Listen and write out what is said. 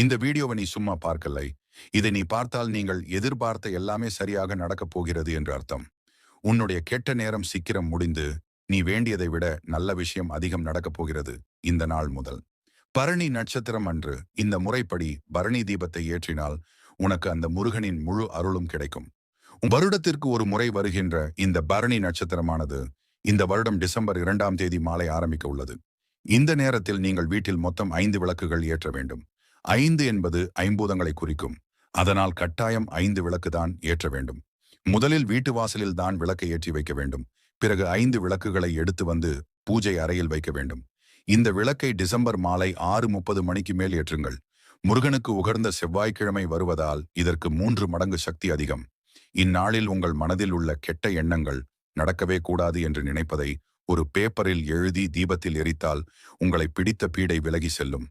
இந்த வீடியோவை நீ சும்மா பார்க்கலை. இதை நீ பார்த்தால் நீங்கள் எதிர்பார்த்த எல்லாமே சரியாக நடக்கப் போகிறது என்று அர்த்தம். உன்னுடைய கெட்ட நேரம் சீக்கிரம் முடிந்து நீ வேண்டியதை விட நல்ல விஷயம் அதிகம் நடக்கப் போகிறது இந்த நாள் முதல். பரணி நட்சத்திரம் அன்று இந்த முறைப்படி பரணி தீபத்தை ஏற்றினால் உனக்கு அந்த முருகனின் முழு அருளும் கிடைக்கும். வருடத்திற்கு ஒரு முறை வருகின்ற இந்த பரணி நட்சத்திரமானது இந்த வருடம் டிசம்பர் 2ஆம் தேதி மாலை ஆரம்பிக்க உள்ளது. இந்த நேரத்தில் நீங்கள் வீட்டில் மொத்தம் 5 விளக்குகள் ஏற்ற வேண்டும். 5 என்பது ஐம்பூதங்களை குறிக்கும். அதனால் கட்டாயம் 5 விளக்கு தான் ஏற்ற வேண்டும். முதலில் வீட்டு வாசலில் தான் விளக்கை ஏற்றி வைக்க வேண்டும். பிறகு 5 விளக்குகளை எடுத்து வந்து பூஜை அறையில் வைக்க வேண்டும். இந்த விளக்கை டிசம்பர் மாலை 6:30 மணிக்கு மேல் ஏற்றுங்கள். முருகனுக்கு உகர்ந்த செவ்வாய்க்கிழமை வருவதால் இதற்கு 3 மடங்கு சக்தி அதிகம். இந்நாளில் உங்கள் மனதில் உள்ள கெட்ட எண்ணங்கள் நடக்கவே கூடாது என்று நினைப்பதை ஒரு பேப்பரில் எழுதி தீபத்தில் எரித்தால் உங்களை பிடித்த பீடை விலகி செல்லும்.